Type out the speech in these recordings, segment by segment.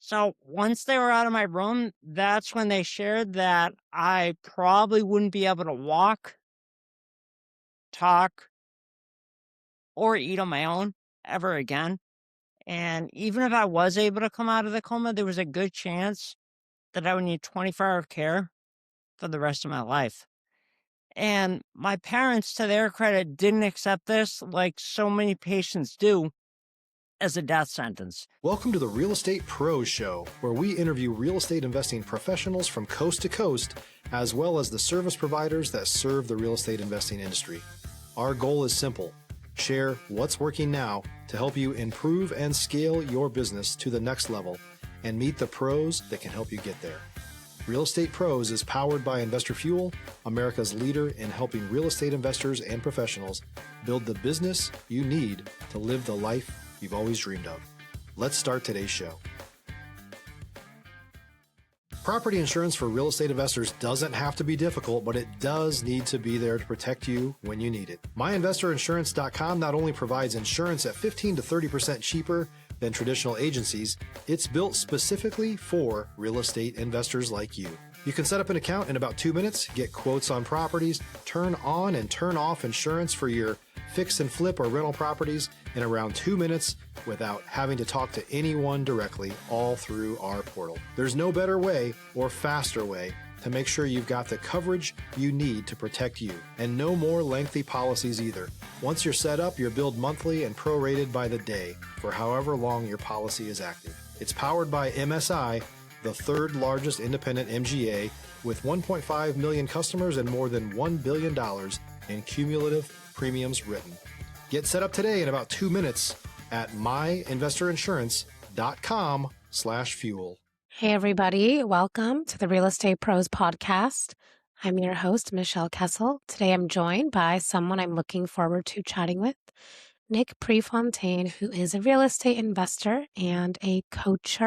So once they were out of my room, that's when they shared that I probably wouldn't be able to walk, talk, or eat on my own ever again. And even if I was able to come out of the coma, there was a good chance that I would need 24-hour care for the rest of my life. And my parents, to their credit, didn't accept this like so many patients do as a death sentence. Welcome to the Real Estate Pros Show, where we interview real estate investing professionals from coast to coast, as well as the service providers that serve the real estate investing industry. Our goal is simple: share what's working now to help you improve and scale your business to the next level and meet the pros that can help you get there. Real Estate Pros is powered by Investor Fuel, America's leader in helping real estate investors and professionals build the business you need to live the life you've always dreamed of. Let's start today's show. Property insurance for real estate investors doesn't have to be difficult, but it does need to be there to protect you when you need it. MyInvestorInsurance.com not only provides insurance at 15 to 30% cheaper than traditional agencies, it's built specifically for real estate investors like you. You can set up an account in about 2 minutes, get quotes on properties, turn on and turn off insurance for your fix and flip or rental properties in around 2 minutes without having to talk to anyone directly, all through our portal. There's no better way or faster way to make sure you've got the coverage you need to protect you, and no more lengthy policies either. Once you're set up, you're billed monthly and prorated by the day for however long your policy is active. It's powered by MSI, the third largest independent MGA, with 1.5 million customers and more than $1 billion in cumulative premiums written. Get set up today in about 2 minutes at myinvestorinsurance.com/fuel. Hey, everybody. Welcome to the Real Estate Pros podcast. I'm your host, Michelle Kesil. Today, I'm joined by someone I'm looking forward to chatting with, Nick Prefontaine, who is a real estate investor and a coach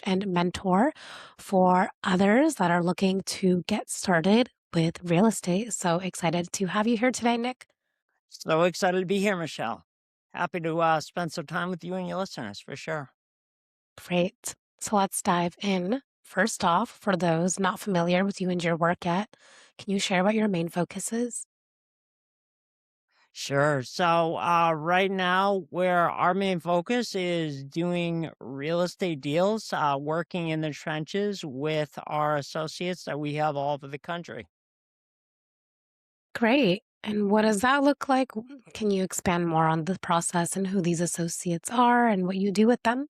and mentor for others that are looking to get started with real estate. So excited to have you here today, Nick. So excited to be here, Michelle. Happy to spend some time with you and your listeners, for sure. Great. So let's dive in. First off, for those not familiar with you and your work yet, can you share what your main focus is? Sure. So right now, where our main focus is doing real estate deals, working in the trenches with our associates that we have all over the country. Great. And what does that look like? Can you expand more on the process and who these associates are and what you do with them?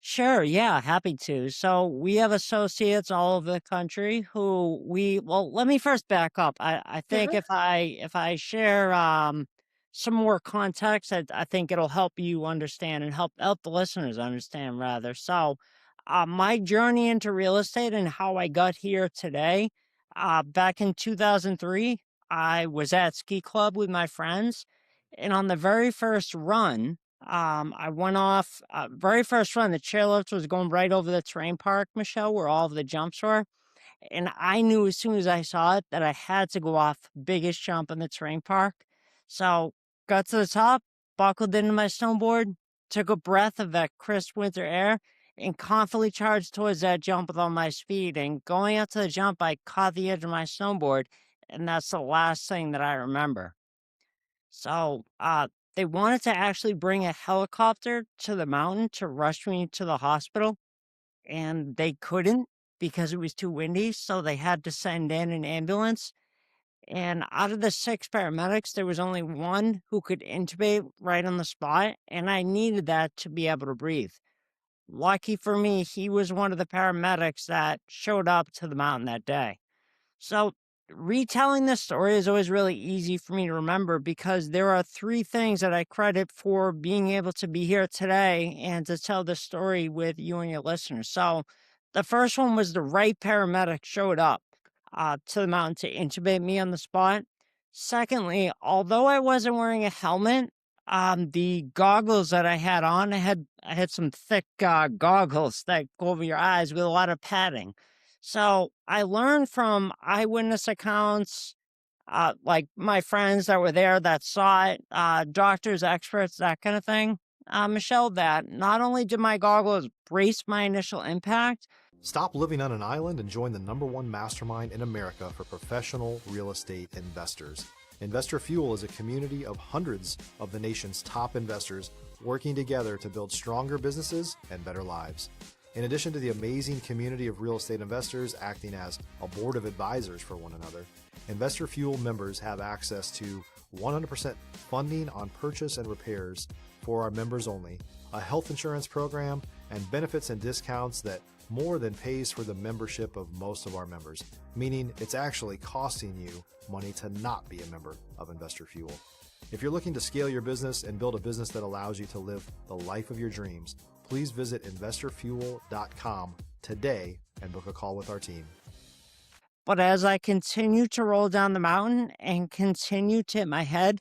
Sure, yeah, happy to. So we have associates all over the country who well, let me first back up. I think Mhm. if I share some more context, I think it'll help you understand and help the listeners understand rather. So my journey into real estate and how I got here today, back in 2003, I was at ski club with my friends, and on the very first run, I went off, very first run, the chairlift was going right over the terrain park, Michelle, where all of the jumps were. And I knew as soon as I saw it that I had to go off biggest jump in the terrain park. So got to the top, buckled into my snowboard, took a breath of that crisp winter air, and confidently charged towards that jump with all my speed. And going out to the jump, I caught the edge of my snowboard, and that's the last thing that I remember. So they wanted to actually bring a helicopter to the mountain to rush me to the hospital, and they couldn't because it was too windy. So they had to send in an ambulance. And out of the 6 paramedics, there was only one who could intubate right on the spot, and I needed that to be able to breathe. Lucky for me, he was one of the paramedics that showed up to the mountain that day. So retelling this story is always really easy for me to remember because there are 3 things that I credit for being able to be here today and to tell this story with you and your listeners. So the first one was the right paramedic showed up to the mountain to intubate me on the spot. Secondly, although I wasn't wearing a helmet, the goggles that I had on, I had some thick goggles that go over your eyes with a lot of padding. So I learned from eyewitness accounts, like my friends that were there that saw it, doctors, experts, that kind of thing. Michelle, that not only did my goggles brace my initial impact, Stop living on an island and join the #1 mastermind in America for professional real estate investors. Investor Fuel is a community of hundreds of the nation's top investors working together to build stronger businesses and better lives. In addition to the amazing community of real estate investors acting as a board of advisors for one another, Investor Fuel members have access to 100% funding on purchase and repairs for our members only, a health insurance program, and benefits and discounts that more than pays for the membership of most of our members, meaning it's actually costing you money to not be a member of Investor Fuel. If you're looking to scale your business and build a business that allows you to live the life of your dreams, please visit investorfuel.com today and book a call with our team. but as I continued to roll down the mountain and continued to hit my head,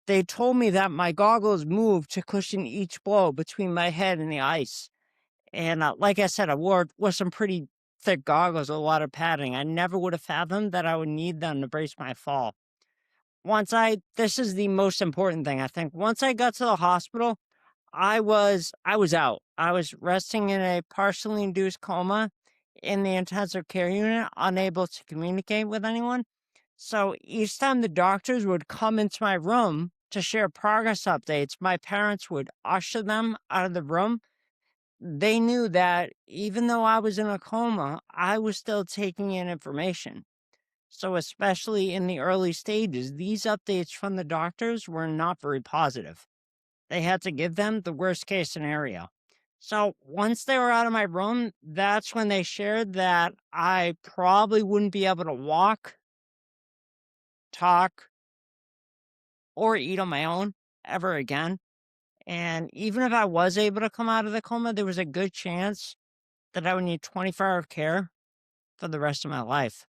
they told me that my goggles moved to cushion each blow between my head and the ice. And like I said, I wore some pretty thick goggles, a lot of padding. I never would have fathomed that I would need them to brace my fall. This is the most important thing, I think. Once I got to the hospital, I was out. I was resting in a partially induced coma in the intensive care unit, unable to communicate with anyone. So each time the doctors would come into my room to share progress updates, my parents would usher them out of the room. They knew that even though I was in a coma, I was still taking in information. So, especially in the early stages, these updates from the doctors were not very positive. They had to give them the worst case scenario. So, once they were out of my room, that's when they shared that I probably wouldn't be able to walk, talk, or eat on my own ever again. And even if I was able to come out of the coma, there was a good chance that I would need 24-hour care for the rest of my life.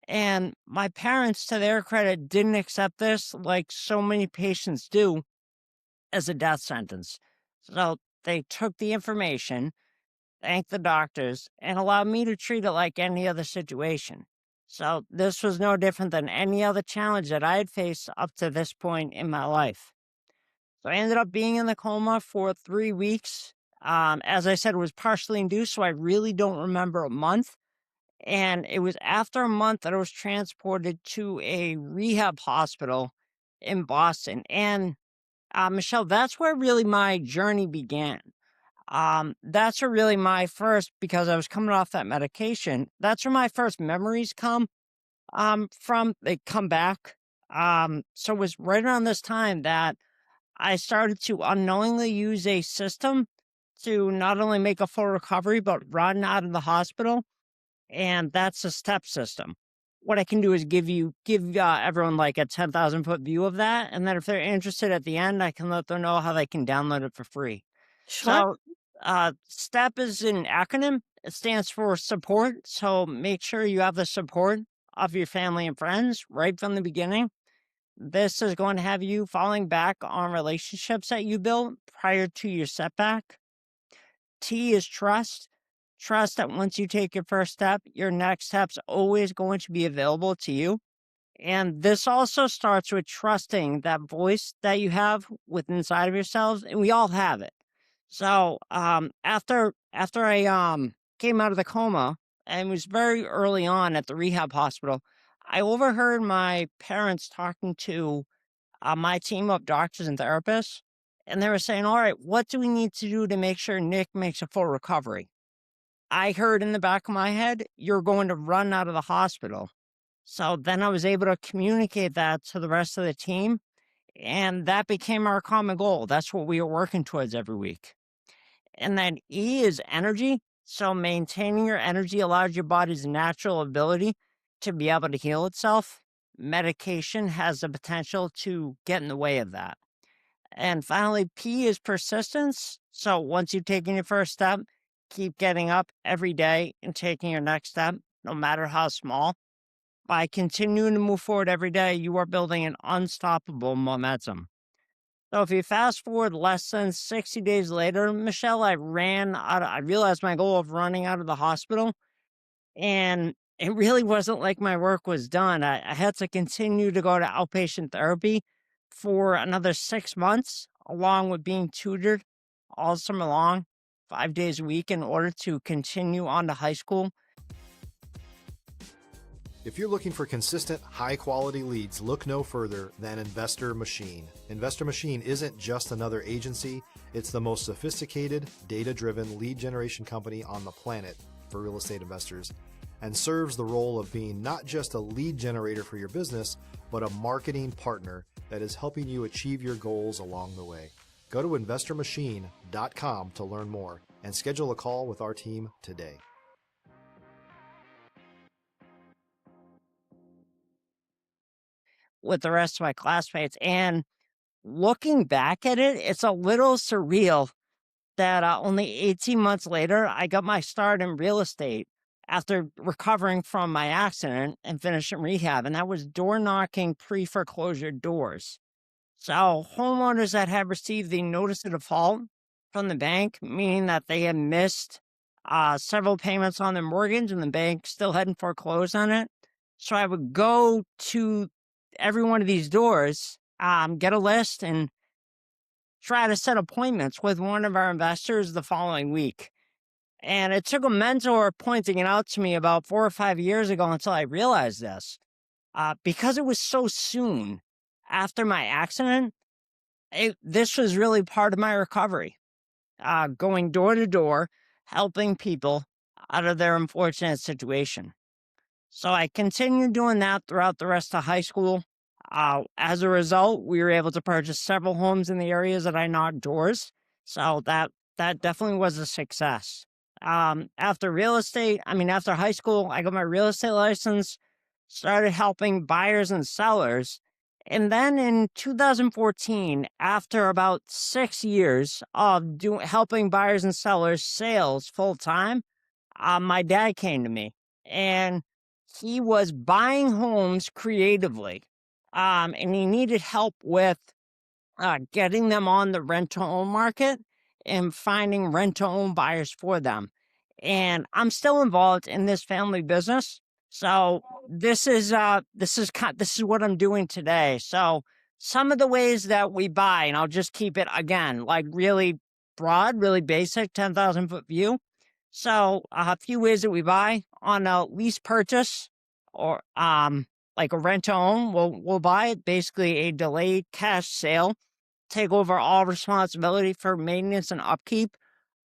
And my parents, to their credit, didn't accept this like so many patients do as a death sentence. So they took the information, thanked the doctors, and allowed me to treat it like any other situation. So this was no different than any other challenge that I had faced up to this point in my life. So I ended up being in the coma for 3 weeks. As I said, it was partially induced, so I really don't remember a month. And it was after a month that I was transported to a rehab hospital in Boston. And Michelle, that's where really my journey began. That's where really my first, because I was coming off that medication, that's where my first memories come from. They come back. So it was right around this time that I started to unknowingly use a system to not only make a full recovery, but run out of the hospital. And that's a step system. What I can do is give everyone like a 10,000-foot view of that. And then if they're interested at the end, I can let them know how they can download it for free. Sure. So STEP is an acronym. It stands for support. So make sure you have the support of your family and friends right from the beginning. This is going to have you falling back on relationships that you built prior to your setback. T is trust. Trust that once you take your first step, your next step's always going to be available to you. And this also starts with trusting that voice that you have within inside of yourselves, and we all have it. So after I came out of the coma, and it was very early on at the rehab hospital, I overheard my parents talking to my team of doctors and therapists, and they were saying, "All right, what do we need to do to make sure Nick makes a full recovery?" I heard in the back of my head, "You're going to run out of the hospital." So then I was able to communicate that to the rest of the team, and that became our common goal. That's what we were working towards every week. And then E is energy. So maintaining your energy allows your body's natural ability to be able to heal itself. Medication has the potential to get in the way of that. And finally, P is persistence. So once you've taken your first step, keep getting up every day and taking your next step, no matter how small. By continuing to move forward every day, you are building an unstoppable momentum. So if you fast forward less than 60 days later, Michelle, I realized my goal of running out of the hospital, and it really wasn't like my work was done. I had to continue to go to outpatient therapy for another 6 months along with being tutored all summer long, 5 days a week, in order to continue on to high school. If you're looking for consistent, high-quality leads, look no further than Investor Machine. Investor Machine isn't just another agency. It's the most sophisticated, data-driven lead generation company on the planet for real estate investors, and serves the role of being not just a lead generator for your business, but a marketing partner that is helping you achieve your goals along the way. Go to investormachine.com to learn more and schedule a call with our team today. With the rest of my classmates, and looking back at it, it's a little surreal that only 18 months later, I got my start in real estate after recovering from my accident and finishing rehab, and that was door knocking pre-foreclosure doors. So homeowners that had received the notice of default from the bank, meaning that they had missed several payments on their mortgage and the bank still hadn't foreclosed on it. So I would go to every one of these doors, get a list, and try to set appointments with one of our investors the following week. And it took a mentor pointing it out to me about 4 or 5 years ago until I realized this. Because it was so soon after my accident, this was really part of my recovery. Going door to door, helping people out of their unfortunate situation. So I continued doing that throughout the rest of high school. As a result, we were able to purchase several homes in the areas that I knocked doors. So that definitely was a success. After high school, I got my real estate license, started helping buyers and sellers. And then in 2014, after about 6 years of helping buyers and sellers sales full time, my dad came to me, and he was buying homes creatively. And he needed help with getting them on the rent-to-own market and finding rent-to-own buyers for them. And I'm still involved in this family business, so this is what I'm doing today. So some of the ways that we buy, and I'll just keep it again like really broad, really basic, 10,000-foot view. So a few ways that we buy: on a lease purchase, or like a rent-to-own, we'll buy it, basically a delayed cash sale, take over all responsibility for maintenance and upkeep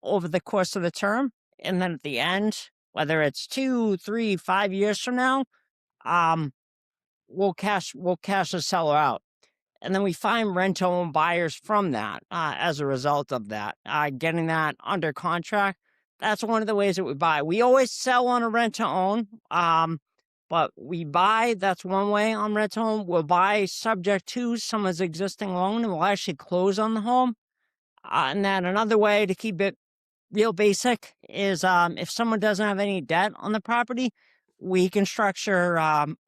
over the course of the term. And then at the end, whether it's 2, 3, 5 years from now, we'll cash the seller out. And then we find rent-to-own buyers from that as a result of that, getting that under contract. That's one of the ways that we buy. We always sell on a rent-to-own, but we buy, that's one way on rent-to-own. We'll buy subject to someone's existing loan, and we'll actually close on the home. And then another way to keep it real basic is if someone doesn't have any debt on the property, we can structure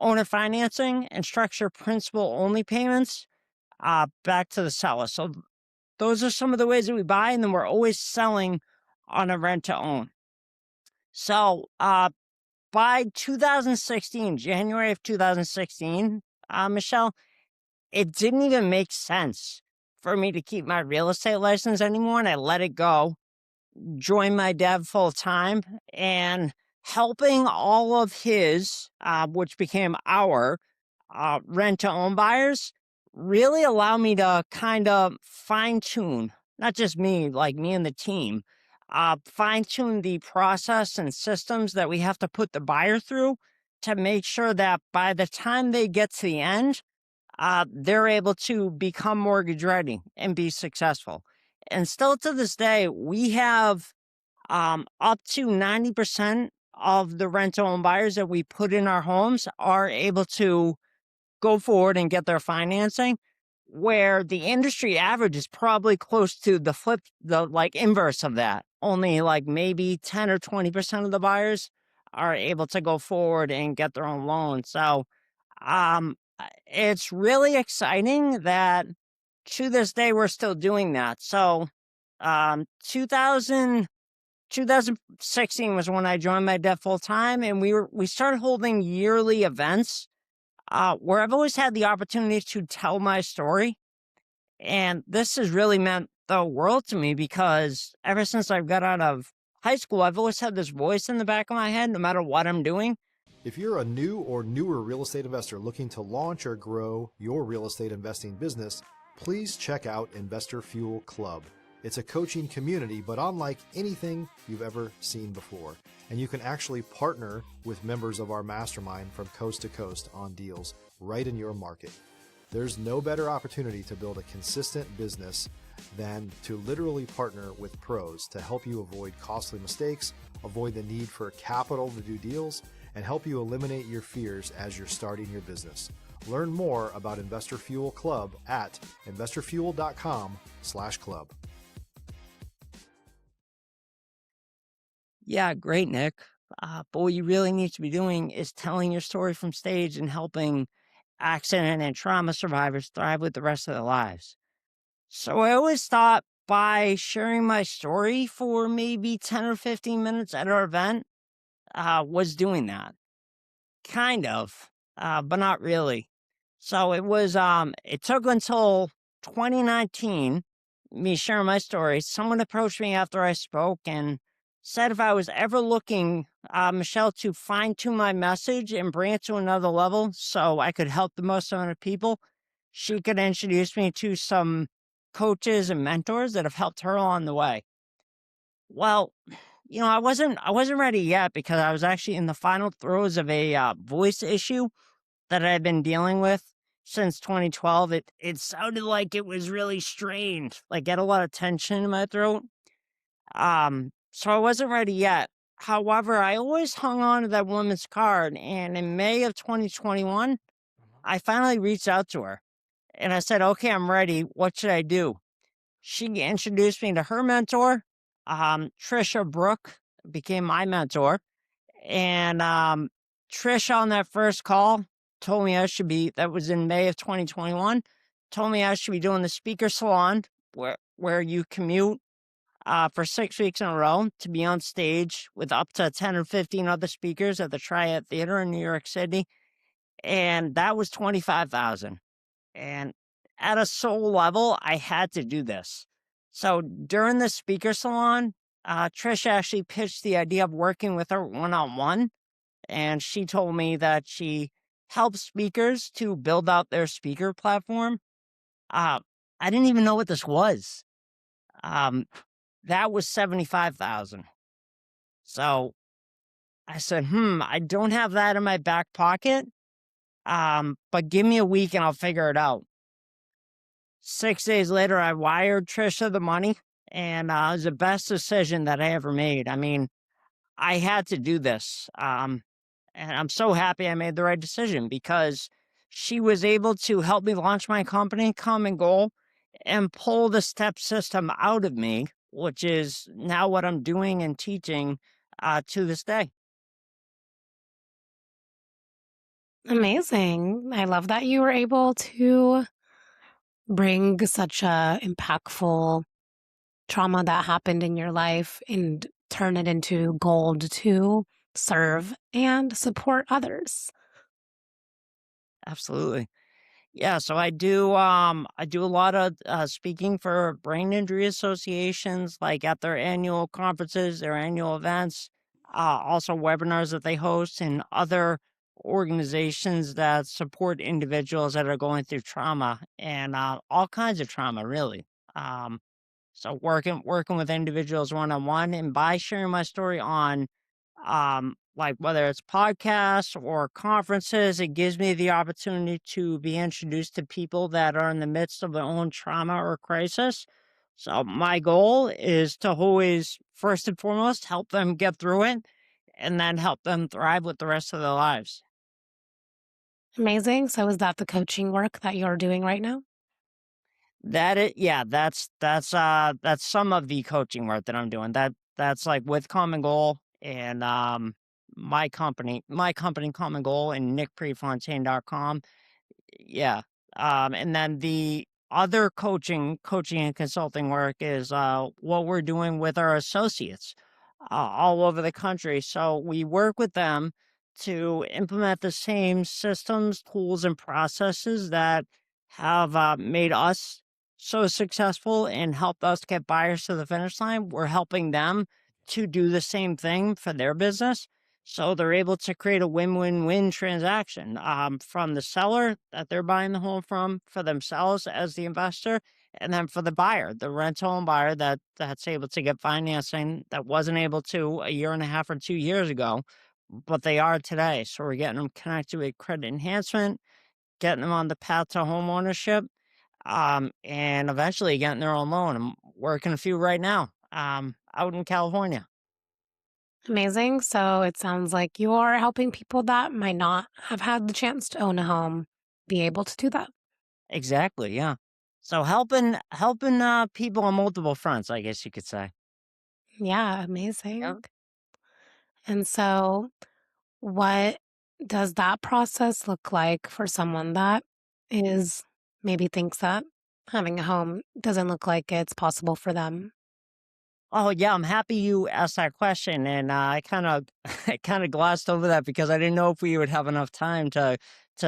owner financing and structure principal-only payments back to the seller. So those are some of the ways that we buy, and then we're always selling on a rent-to-own. So by 2016, January of 2016, Michelle, it didn't even make sense for me to keep my real estate license anymore, and I let it go, joined my dad full time, and helping all of his, which became our rent-to-own buyers, really allow me to kind of fine-tune, not just me, like me and the team, fine-tune the process and systems that we have to put the buyer through to make sure that by the time they get to the end, they're able to become mortgage ready and be successful. And still to this day, we have up to 90% of the rent-to-own buyers that we put in our homes are able to go forward and get their financing, where the industry average is probably close to the inverse of that. Only like maybe 10 or 20% of the buyers are able to go forward and get their own loan. So it's really exciting that to this day we're still doing that. So 2016 was when I joined my dad full time, and we started holding yearly events where I've always had the opportunity to tell my story And this has really meant the world to me because ever since I've got out of high school, I've always had this voice in the back of my head, no matter what I'm doing. If you're a new or newer real estate investor looking to launch or grow your real estate investing business, please check out Investor Fuel Club. It's a coaching community, but unlike anything you've ever seen before. And you can actually partner with members of our mastermind from coast to coast on deals right in your market. There's no better opportunity to build a consistent business than to literally partner with pros to help you avoid costly mistakes, avoid the need for capital to do deals, and help you eliminate your fears as you're starting your business. Learn more about Investor Fuel Club at investorfuel.com/club. Yeah, great, Nick. But what you really need to be doing is telling your story from stage and helping accident and trauma survivors thrive with the rest of their lives. So I always thought by sharing my story for maybe 10 or 15 minutes at our event was doing that. Kind of, but not really. So it took until 2019, me sharing my story. Someone approached me after I spoke and said if I was ever looking, Michelle, to fine tune my message and bring it to another level so I could help the most amount of people, she could introduce me to some coaches and mentors that have helped her along the way. Well, I wasn't ready yet because I was actually in the final throes of a voice issue that I've been dealing with since 2012. It sounded like it was really strained, like had a lot of tension in my throat. So I wasn't ready yet. However, I always hung on to that woman's card, and in May of 2021, I finally reached out to her and I said, "Okay, I'm ready. What should I do?" She introduced me to her mentor. Trisha Brook became my mentor. And Trish on that first call told me that was in May of 2021, told me I should be doing the speaker salon where you commute for 6 weeks in a row to be on stage with up to 10 or 15 other speakers at the Triad Theater in New York City. And that was 25,000. And at a soul level, I had to do this. So during the speaker salon, Trish actually pitched the idea of working with her one-on-one. And she told me that she helps speakers to build out their speaker platform. Uh, I didn't even know what this was. Um, that was 75,000. So I said, I don't have that in my back pocket. But give me a week and I'll figure it out. 6 days later, I wired Trisha the money, and it was the best decision that I ever made. I mean, I had to do this. And I'm so happy I made the right decision because she was able to help me launch my company, Common Goal, and pull the step system out of me, which is now what I'm doing and teaching to this day. Amazing. I love that you were able to bring such a impactful trauma that happened in your life and turn it into gold to serve and support others. Absolutely. Yeah, so I do a lot of speaking for brain injury associations, like at their annual conferences, their annual events, also webinars that they host, and other organizations that support individuals that are going through trauma and all kinds of trauma, really. Um, so working with individuals one on one, and by sharing my story on like whether it's podcasts or conferences, it gives me the opportunity to be introduced to people that are in the midst of their own trauma or crisis. So my goal is to always, first and foremost, help them get through it and then help them thrive with the rest of their lives. Amazing. So is that the coaching work that you're doing right now? That's some of the coaching work that I'm doing. That's like with Common Goal and my company Common Goal and nickprefontaine.com. Yeah. And then the other coaching and consulting work is what we're doing with our associates all over the country. So we work with them to implement the same systems, tools, and processes that have made us so successful and helped us get buyers to the finish line, we're helping them to do the same thing for their business. So they're able to create a win-win-win transaction, from the seller that they're buying the home from, for themselves as the investor, and then for the buyer, the rental home buyer that's able to get financing that wasn't able to a year and a half or 2 years ago, but they are today. So we're getting them connected with credit enhancement, getting them on the path to home ownership, and eventually getting their own loan. I'm working a few right now, out in California. Amazing. So it sounds like you're helping people that might not have had the chance to own a home be able to do that. Exactly, yeah. So helping people on multiple fronts, I guess you could say. Yeah, Yeah. amazing. And so, what does that process look like for someone that is maybe thinks that having a home doesn't look like it's possible for them? Oh yeah, I'm happy you asked that question, and I kind of I kind of glossed over that because I didn't know if we would have enough time to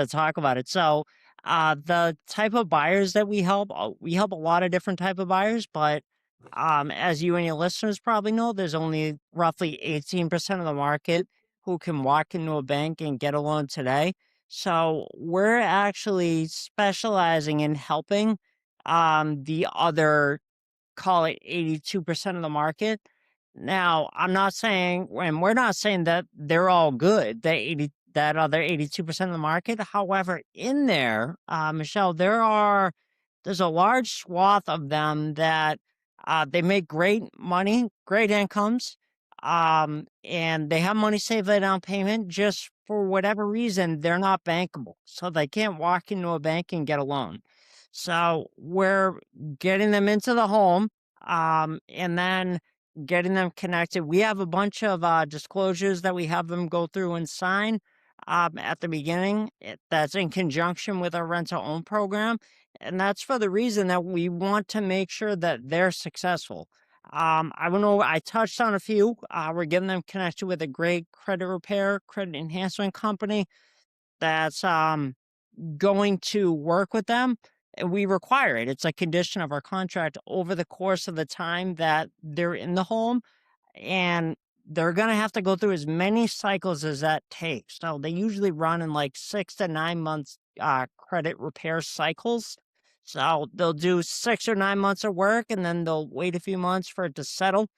talk about it. So, the type of buyers that we help a lot of different type of buyers, but as you and your listeners probably know, there's only roughly 18% of the market who can walk into a bank and get a loan today. So we're actually specializing in helping the other, call it 82% of the market. Now, I'm not saying, and we're not saying that they're all good, that other 82% of the market. However, in there, Michelle, there's a large swath of them that they make great money, great incomes, and they have money saved for down payment. Just for whatever reason, they're not bankable. So they can't walk into a bank and get a loan. So we're getting them into the home, and then getting them connected. We have a bunch of disclosures that we have them go through and sign at the beginning. That's in conjunction with our rent to own program. And that's for the reason that we want to make sure that they're successful. I don't know, I touched on a few. We're getting them connected with a great credit repair, credit enhancement company that's going to work with them, and we require it. It's a condition of our contract over the course of the time that they're in the home, and they're going to have to go through as many cycles as that takes. So they usually run in like 6 to 9 months credit repair cycles. So they'll do 6 or 9 months of work, and then they'll wait a few months for it to settle,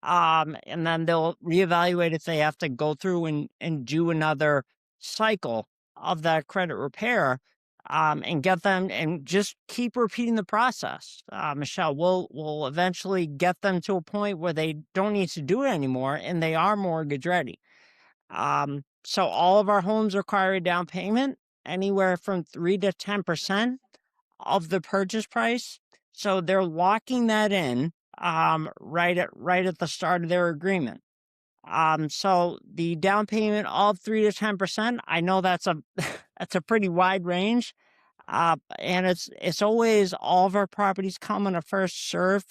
and then they'll reevaluate if they have to go through and do another cycle of that credit repair, and get them and just keep repeating the process. Michelle, we'll eventually get them to a point where they don't need to do it anymore and they are mortgage ready. So all of our homes require a down payment anywhere from 3 to 10% of the purchase price. So they're locking that in, right at the start of their agreement. So the down payment of 3 to 10%, I know that's a that's a pretty wide range. And it's always, all of our properties come on a first serve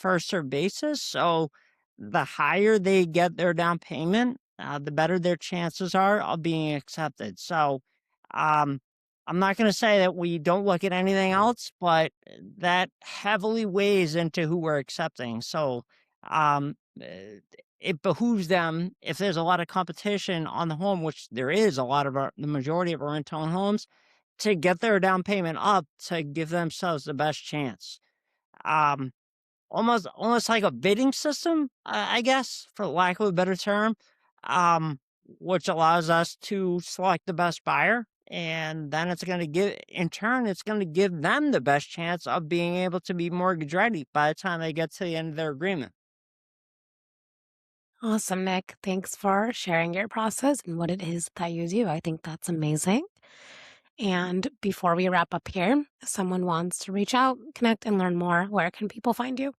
basis. So the higher they get their down payment, the better their chances are of being accepted. So, um, I'm not going to say that we don't look at anything else, but that heavily weighs into who we're accepting. So, it behooves them, if there's a lot of competition on the home, which there is the majority of our rent-owned homes, to get their down payment up to give themselves the best chance. Um, almost like a bidding system, I guess, for lack of a better term, which allows us to select the best buyer. And then it's going to give them the best chance of being able to be mortgage ready by the time they get to the end of their agreement. Awesome, Nick. Thanks for sharing your process and what it is that you do. I think that's amazing. And before we wrap up here, if someone wants to reach out, connect, and learn more, where can people find you?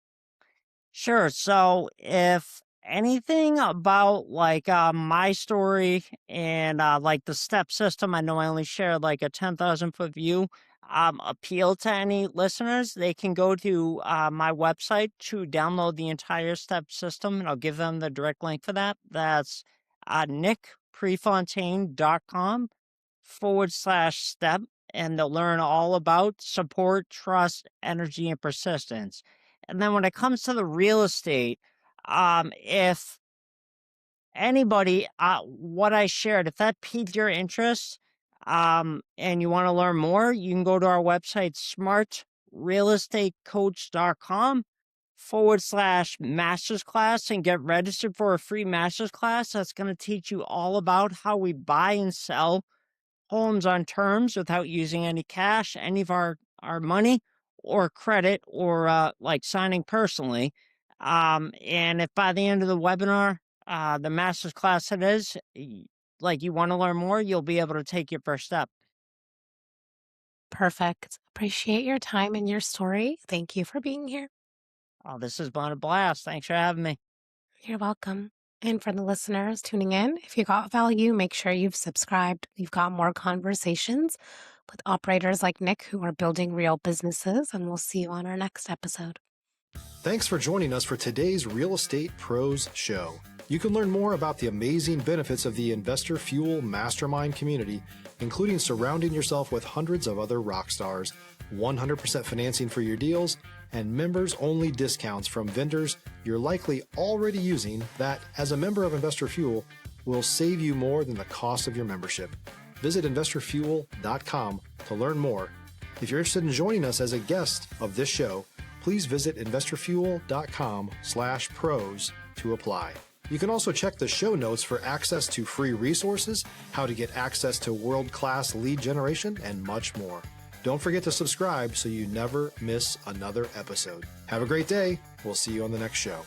Sure. So if anything about like my story and like the step system, I know I only shared like a 10,000-foot view, appeal to any listeners, they can go to my website to download the entire step system, and I'll give them the direct link for that. That's nickprefontaine.com/step. and they'll learn all about support, trust, energy, and persistence. And then when it comes to the real estate, if anybody, what I shared, if that piqued your interest, and you want to learn more, you can go to our website, smartrealestatecoach.com/masters class and get registered for a free master's class that's going to teach you all about how we buy and sell homes on terms without using any cash, any of our money or credit or like signing personally. And if by the end of the webinar, the master's class it is, like you want to learn more, you'll be able to take your first step. Perfect. Appreciate your time and your story. Thank you for being here. Oh, this has been a blast. Thanks for having me. You're welcome. And for the listeners tuning in, if you got value, make sure you've subscribed. We've got more conversations with operators like Nick who are building real businesses, and we'll see you on our next episode. Thanks for joining us for today's Real Estate Pros Show. You can learn more about the amazing benefits of the Investor Fuel Mastermind community, including surrounding yourself with hundreds of other rock stars, 100% financing for your deals, and members-only discounts from vendors you're likely already using that, as a member of Investor Fuel, will save you more than the cost of your membership. Visit investorfuel.com to learn more. If you're interested in joining us as a guest of this show, please visit investorfuel.com/pros to apply. You can also check the show notes for access to free resources, how to get access to world-class lead generation, and much more. Don't forget to subscribe so you never miss another episode. Have a great day. We'll see you on the next show.